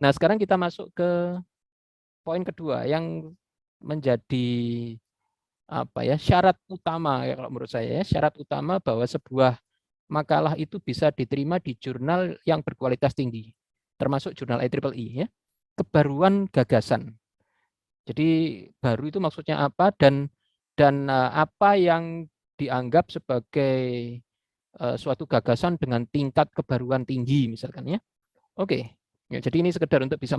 Nah, sekarang kita masuk ke poin kedua yang menjadi apa ya, syarat utama ya kalau menurut saya, syarat utama bahwa sebuah makalah itu bisa diterima di jurnal yang berkualitas tinggi, termasuk jurnal IEEE ya. Kebaruan gagasan. Jadi baru itu maksudnya apa, dan apa yang dianggap sebagai suatu gagasan dengan tingkat kebaruan tinggi misalkan ya. Oke. Ya, jadi ini sekedar untuk bisa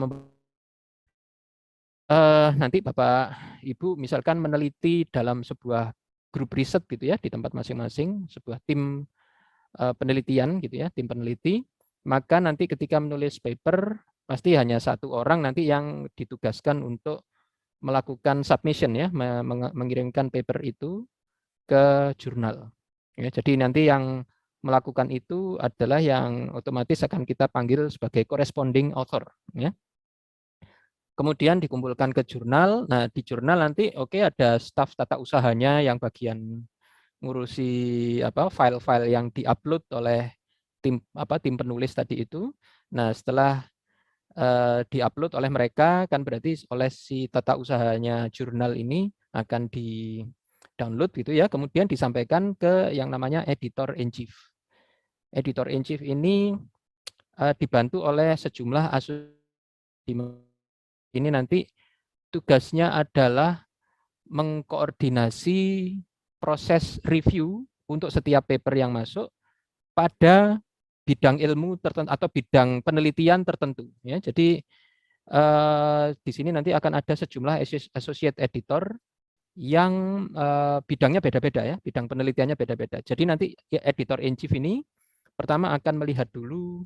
nanti Bapak Ibu misalkan meneliti dalam sebuah grup riset gitu ya di tempat masing-masing, sebuah tim penelitian gitu ya, tim peneliti, maka nanti ketika menulis paper pasti hanya satu orang nanti yang ditugaskan untuk melakukan submission ya, mengirimkan paper itu ke jurnal. Ya, jadi nanti yang melakukan itu adalah yang otomatis akan kita panggil sebagai corresponding author ya. Kemudian dikumpulkan ke jurnal. Nah, di jurnal nanti ada staf tata usahanya yang bagian ngurusi apa file-file yang diupload oleh tim penulis tadi itu. Nah, setelah diupload oleh mereka kan berarti oleh si tata usahanya jurnal ini akan di-download gitu ya, kemudian disampaikan ke yang namanya editor in chief. Editor in chief ini dibantu oleh sejumlah asosiasi. Ini nanti tugasnya adalah mengkoordinasi proses review untuk setiap paper yang masuk pada bidang ilmu tertentu atau bidang penelitian tertentu ya. Jadi di sini nanti akan ada sejumlah associate editor yang bidangnya beda-beda ya, bidang penelitiannya beda-beda. Jadi nanti editor in chief ini pertama akan melihat dulu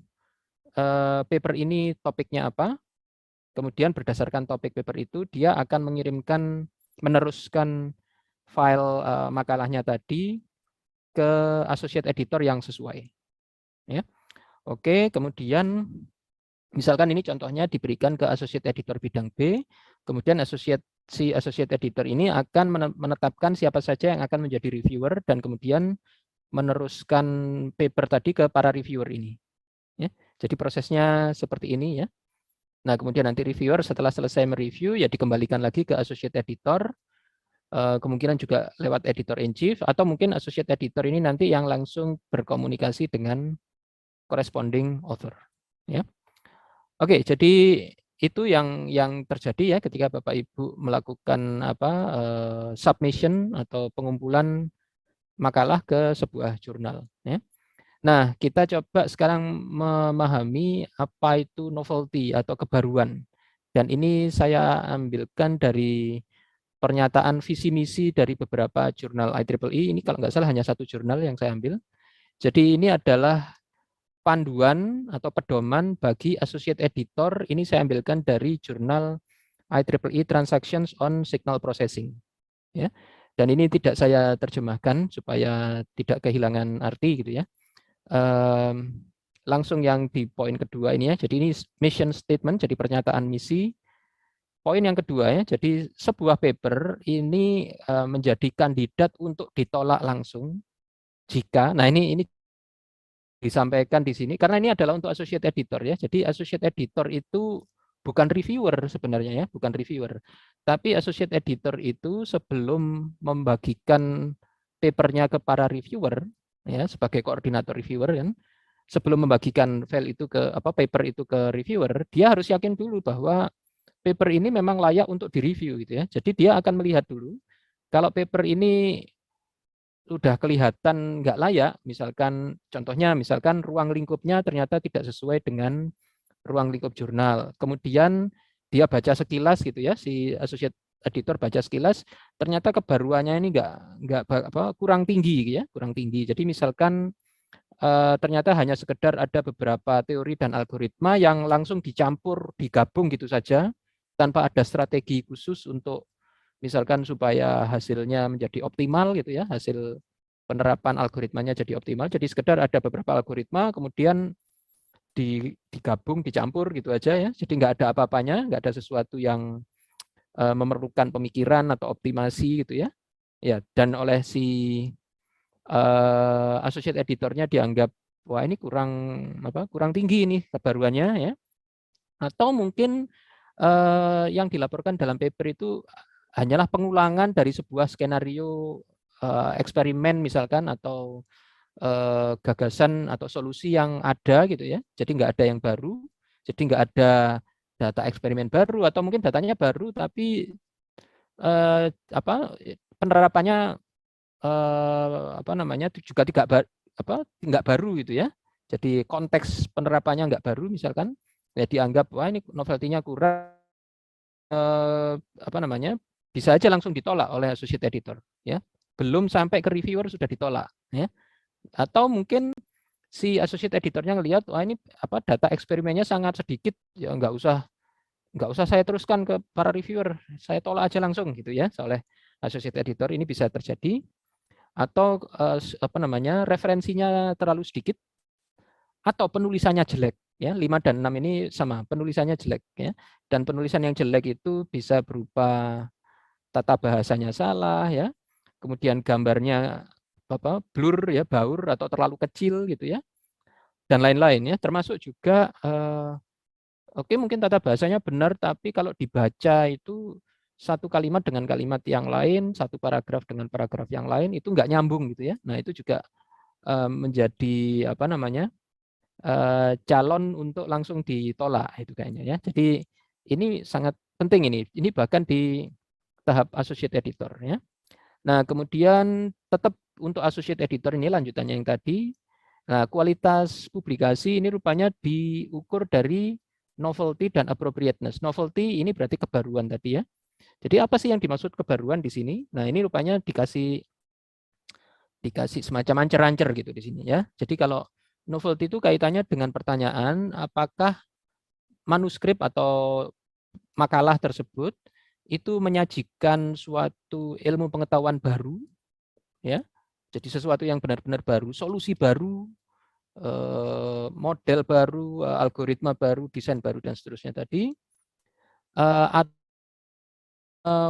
paper ini topiknya apa, kemudian berdasarkan topik paper itu dia akan meneruskan file makalahnya tadi ke associate editor yang sesuai. Ya. Oke, kemudian misalkan ini contohnya diberikan ke associate editor bidang B, kemudian si associate editor ini akan menetapkan siapa saja yang akan menjadi reviewer dan kemudian meneruskan paper tadi ke para reviewer ini. Ya. Jadi prosesnya seperti ini ya. Nah, kemudian nanti reviewer setelah selesai mereview ya dikembalikan lagi ke associate editor, kemungkinan juga lewat editor in chief atau mungkin associate editor ini nanti yang langsung berkomunikasi dengan corresponding author. Ya. Oke, jadi itu yang terjadi ya ketika Bapak Ibu melakukan submission atau pengumpulan makalah ke sebuah jurnal. Ya. Nah, kita coba sekarang memahami apa itu novelty atau kebaruan. Dan ini saya ambilkan dari pernyataan visi misi dari beberapa jurnal IEEE. Ini kalau nggak salah hanya satu jurnal yang saya ambil. Jadi ini adalah panduan atau pedoman bagi associate editor. Ini saya ambilkan dari jurnal IEEE Transactions on Signal Processing. Ya. Dan ini tidak saya terjemahkan supaya tidak kehilangan arti gitu ya. Langsung yang di poin kedua ini ya. Jadi ini mission statement, jadi pernyataan misi. Poin yang kedua ya, jadi sebuah paper ini menjadi kandidat untuk ditolak langsung jika, nah ini disampaikan di sini karena ini adalah untuk associate editor ya. Jadi associate editor itu bukan reviewer sebenarnya ya, bukan reviewer. Tapi associate editor itu sebelum membagikan papernya ke para reviewer ya sebagai koordinator reviewer kan, sebelum membagikan file itu ke paper itu ke reviewer, dia harus yakin dulu bahwa paper ini memang layak untuk direview gitu ya. Jadi dia akan melihat dulu kalau paper ini sudah kelihatan nggak layak, misalkan contohnya misalkan ruang lingkupnya ternyata tidak sesuai dengan ruang lingkup jurnal. Kemudian dia baca sekilas gitu ya, si associate editor baca sekilas, ternyata kebaruannya ini nggak kurang tinggi gitu ya, kurang tinggi. Jadi misalkan ternyata hanya sekedar ada beberapa teori dan algoritma yang langsung dicampur, digabung gitu saja, tanpa ada strategi khusus untuk misalkan supaya hasilnya menjadi optimal gitu ya, hasil penerapan algoritmanya jadi optimal. Jadi sekedar ada beberapa algoritma, kemudian digabung, dicampur gitu aja ya. Jadi nggak ada apa-apanya, nggak ada sesuatu yang memerlukan pemikiran atau optimasi gitu ya. Ya, dan oleh si associate editornya dianggap wah ini kurang tinggi ini kebaruannya ya. Atau mungkin yang dilaporkan dalam paper itu hanyalah pengulangan dari sebuah skenario eksperimen misalkan, atau gagasan atau solusi yang ada gitu ya. Jadi nggak ada yang baru, jadi nggak ada data eksperimen baru, atau mungkin datanya baru tapi penerapannya apa namanya juga nggak baru gitu ya. Jadi konteks penerapannya nggak baru misalkan, ya dianggap wah ini novelty-nya kurang, apa namanya, bisa aja langsung ditolak oleh associate editor ya. Belum sampai ke reviewer sudah ditolak ya. Atau mungkin si associate editornya ngelihat wah ini data eksperimennya sangat sedikit, ya nggak usah saya teruskan ke para reviewer, saya tolak aja langsung gitu ya. Oleh associate editor ini bisa terjadi. Atau referensinya terlalu sedikit, atau penulisannya jelek ya. 5 dan 6 ini sama, penulisannya jelek ya. Dan penulisan yang jelek itu bisa berupa tata bahasanya salah ya, kemudian gambarnya blur ya, baur atau terlalu kecil gitu ya, dan lain-lain ya. Termasuk juga oke, mungkin tata bahasanya benar, tapi kalau dibaca itu satu kalimat dengan kalimat yang lain, satu paragraf dengan paragraf yang lain, itu nggak nyambung gitu ya. Nah itu juga menjadi calon untuk langsung ditolak itu kayaknya ya. Jadi ini sangat penting ini. Ini bahkan di tahap associate editor ya. Nah kemudian tetap untuk associate editor ini lanjutannya yang tadi. Nah kualitas publikasi ini rupanya diukur dari novelty dan appropriateness. Novelty ini berarti kebaruan tadi ya. Jadi apa sih yang dimaksud kebaruan di sini? Nah ini rupanya dikasih semacam ancer-ancer gitu di sini ya. Jadi kalau novelty itu kaitannya dengan pertanyaan apakah manuskrip atau makalah tersebut itu menyajikan suatu ilmu pengetahuan baru ya. Jadi sesuatu yang benar-benar baru, solusi baru, model baru, algoritma baru, desain baru dan seterusnya tadi,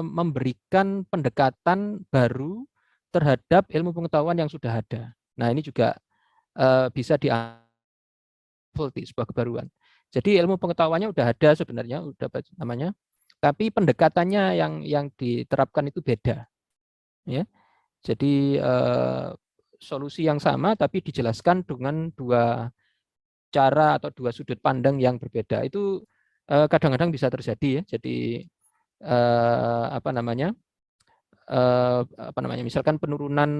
memberikan pendekatan baru terhadap ilmu pengetahuan yang sudah ada. Nah, ini juga bisa diambil sebuah kebaruan. Jadi ilmu pengetahuannya udah ada sebenarnya, udah namanya, tapi pendekatannya yang diterapkan itu beda. Ya, jadi solusi yang sama tapi dijelaskan dengan dua cara atau dua sudut pandang yang berbeda. Itu kadang-kadang bisa terjadi ya. Jadi misalkan penurunan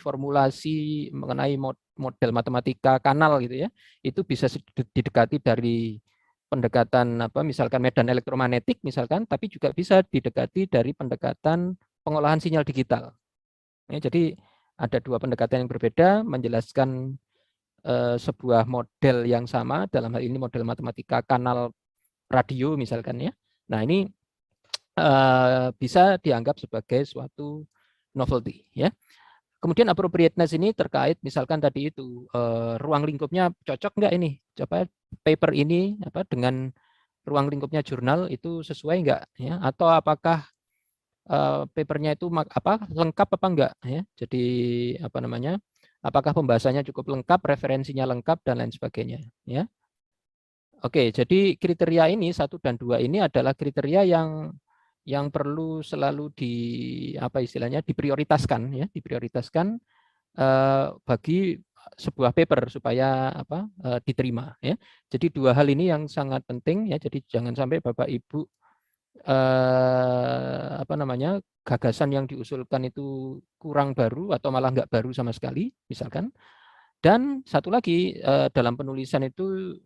formulasi mengenai model matematika kanal gitu ya, itu bisa didekati dari pendekatan misalkan medan elektromagnetik misalkan, tapi juga bisa didekati dari pendekatan pengolahan sinyal digital. Ya, jadi ada dua pendekatan yang berbeda menjelaskan sebuah model yang sama, dalam hal ini model matematika kanal radio misalkan ya. Nah ini bisa dianggap sebagai suatu novelty ya. Kemudian appropriateness ini terkait misalkan tadi itu ruang lingkupnya cocok nggak ini, paper ini dengan ruang lingkupnya jurnal itu sesuai nggak ya, atau apakah papernya itu lengkap apa enggak ya. Jadi apakah pembahasannya cukup lengkap, referensinya lengkap dan lain sebagainya ya. Oke, jadi kriteria ini 1 dan 2 ini adalah kriteria yang perlu selalu diprioritaskan ya, diprioritaskan bagi sebuah paper supaya diterima ya. Jadi dua hal ini yang sangat penting ya. Jadi jangan sampai Bapak Ibu gagasan yang diusulkan itu kurang baru atau malah nggak baru sama sekali misalkan. Dan satu lagi dalam penulisan itu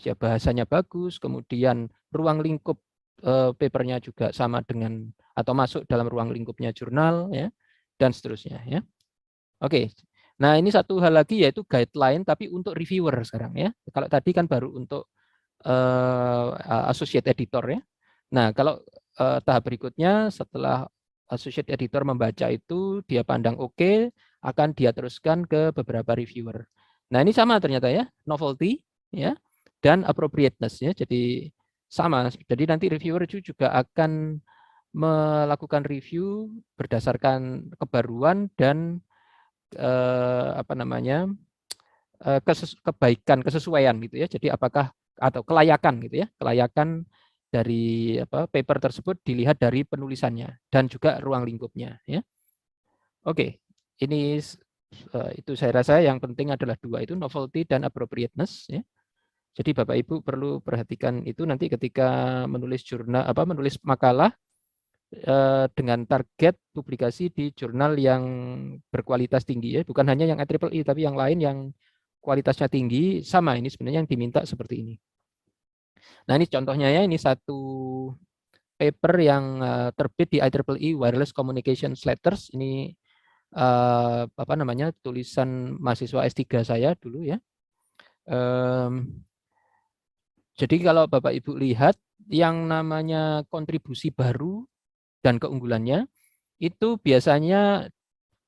ya bahasanya bagus, kemudian ruang lingkup papernya juga sama dengan atau masuk dalam ruang lingkupnya jurnal ya, dan seterusnya ya. Oke. Nah, ini satu hal lagi yaitu guideline tapi untuk reviewer sekarang ya. Kalau tadi kan baru untuk associate editor ya. Nah, kalau tahap berikutnya setelah associate editor membaca itu dia pandang oke, akan dia teruskan ke beberapa reviewer. Nah, ini sama ternyata ya, novelty ya dan appropriateness ya. Jadi sama. Jadi nanti reviewer juga akan melakukan review berdasarkan kebaruan dan kebaikan, kesesuaian gitu ya. Jadi apakah atau kelayakan gitu ya, kelayakan dari paper tersebut dilihat dari penulisannya dan juga ruang lingkupnya ya. Oke, ini itu saya rasa yang penting adalah dua itu, novelty dan appropriateness ya. Jadi Bapak Ibu perlu perhatikan itu nanti ketika menulis jurnal menulis makalah dengan target publikasi di jurnal yang berkualitas tinggi ya, bukan hanya yang IEEE tapi yang lain yang kualitasnya tinggi sama ini sebenarnya yang diminta seperti ini. Nah, ini contohnya ya, ini satu paper yang terbit di IEEE Wireless Communications Letters. Ini tulisan mahasiswa S3 saya dulu ya. Jadi kalau Bapak Ibu lihat yang namanya kontribusi baru dan keunggulannya itu biasanya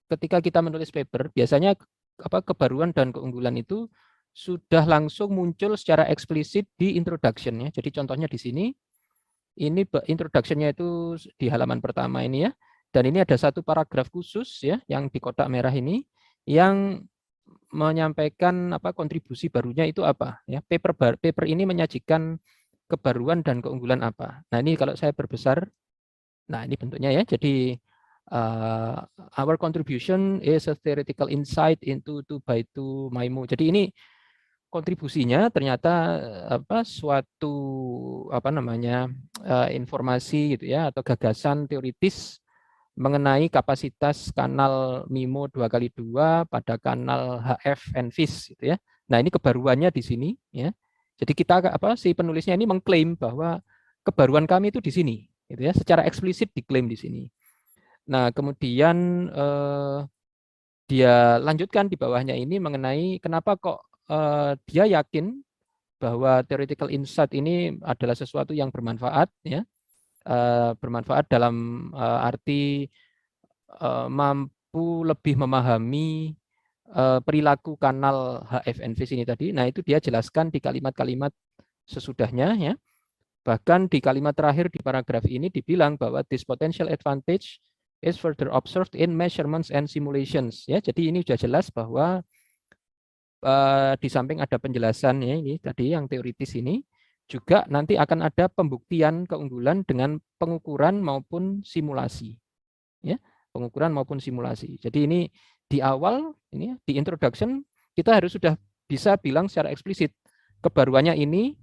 ketika kita menulis paper, biasanya kebaruan dan keunggulan itu sudah langsung muncul secara eksplisit di introduction ya. Jadi contohnya di sini, ini introduction-nya itu di halaman pertama ini ya. Dan ini ada satu paragraf khusus ya yang di kotak merah ini yang menyampaikan kontribusi barunya itu apa ya. Paper ini menyajikan kebaruan dan keunggulan apa. Nah, ini kalau saya perbesar, nah ini bentuknya ya. Jadi our contribution is a theoretical insight into 2x2 MIMO. Jadi ini kontribusinya ternyata suatu informasi gitu ya atau gagasan teoritis mengenai kapasitas kanal MIMO 2x2 pada kanal HF and VIS gitu ya. Nah, ini kebaruannya di sini ya. Jadi kita si penulisnya ini mengklaim bahwa kebaruan kami itu di sini gitu ya, secara eksplisit diklaim di sini. Nah, kemudian dia lanjutkan di bawahnya ini mengenai kenapa kok dia yakin bahwa theoretical insight ini adalah sesuatu yang bermanfaat ya. Bermanfaat dalam arti mampu lebih memahami perilaku kanal HF-NVIS ini tadi. Nah, itu dia jelaskan di kalimat-kalimat sesudahnya ya. Bahkan di kalimat terakhir di paragraf ini dibilang bahwa this potential advantage is further observed in measurements and simulations ya. Jadi ini sudah jelas bahwa di samping ada penjelasan ya ini tadi yang teoritis ini, juga nanti akan ada pembuktian keunggulan dengan pengukuran maupun simulasi. Ya, pengukuran maupun simulasi. Jadi ini di awal ini di introduction kita harus sudah bisa bilang secara eksplisit kebaruannya ini,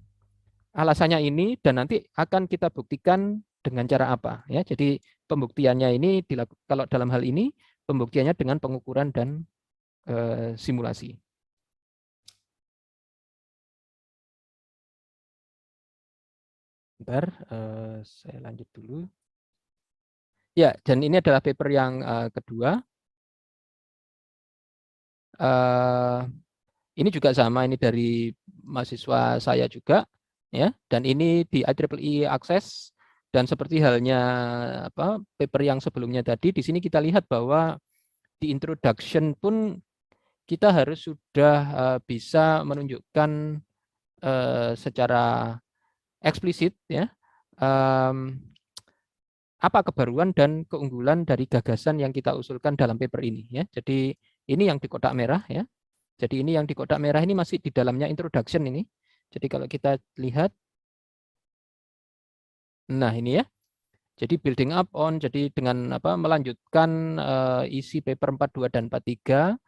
alasannya ini, dan nanti akan kita buktikan dengan cara apa ya. Jadi pembuktiannya ini kalau dalam hal ini pembuktiannya dengan pengukuran dan simulasi. Bentar, saya lanjut dulu. Ya, dan ini adalah paper yang kedua. Ini juga sama, ini dari mahasiswa saya juga, ya. Dan ini di IEEE Access. Dan seperti halnya paper yang sebelumnya tadi, di sini kita lihat bahwa di introduction pun kita harus sudah bisa menunjukkan secara eksplisit ya apa kebaruan dan keunggulan dari gagasan yang kita usulkan dalam paper ini ya. Jadi ini yang di kotak merah ya. Jadi ini yang di kotak merah ini masih di dalamnya introduction ini. Jadi kalau kita lihat, nah ini ya. Jadi building up on, jadi dengan melanjutkan isi paper 42 dan 43,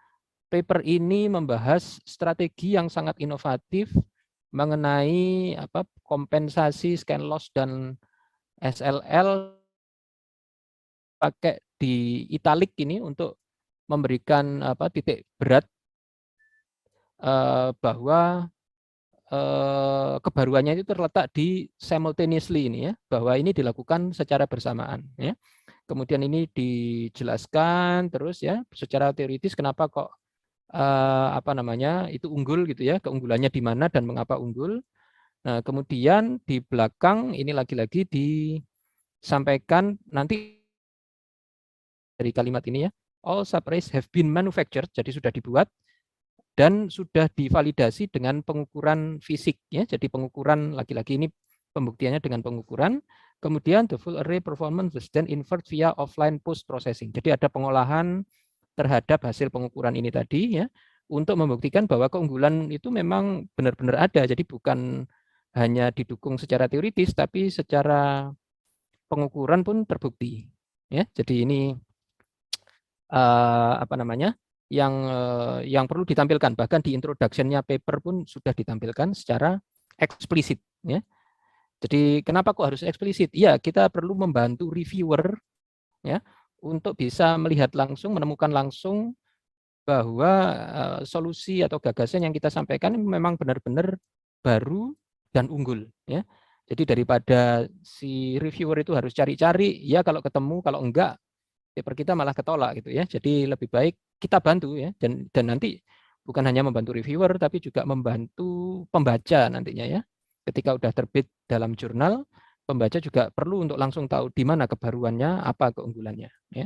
paper ini membahas strategi yang sangat inovatif mengenai kompensasi scan loss dan SLL pakai di italic ini untuk memberikan titik berat bahwa kebaruannya itu terletak di simultaneously ini ya, bahwa ini dilakukan secara bersamaan ya. Kemudian ini dijelaskan terus ya secara teoritis kenapa kok itu unggul gitu ya, keunggulannya di mana dan mengapa unggul. Nah, kemudian di belakang ini lagi-lagi disampaikan nanti dari kalimat ini ya, all subarrays have been manufactured, jadi sudah dibuat dan sudah divalidasi dengan pengukuran fisik ya. Jadi pengukuran lagi-lagi ini pembuktiannya dengan pengukuran. Kemudian the full array performance was then inferred via offline post processing. Jadi ada pengolahan terhadap hasil pengukuran ini tadi ya untuk membuktikan bahwa keunggulan itu memang benar-benar ada. Jadi bukan hanya didukung secara teoritis, tapi secara pengukuran pun terbukti. Ya, jadi ini apa namanya yang perlu ditampilkan, bahkan di introduction-nya paper pun sudah ditampilkan secara eksplisit. Ya. Jadi kenapa kok harus eksplisit? Ya, kita perlu membantu reviewer ya untuk bisa melihat langsung, menemukan langsung bahwa solusi atau gagasan yang kita sampaikan memang benar-benar baru dan unggul. Ya. Jadi daripada si reviewer itu harus cari-cari, ya kalau ketemu, kalau enggak paper kita malah ketolak gitu ya. Jadi lebih baik kita bantu ya, dan nanti bukan hanya membantu reviewer tapi juga membantu pembaca nantinya ya. Ketika udah terbit dalam jurnal, pembaca juga perlu untuk langsung tahu di mana kebaruannya, apa keunggulannya ya.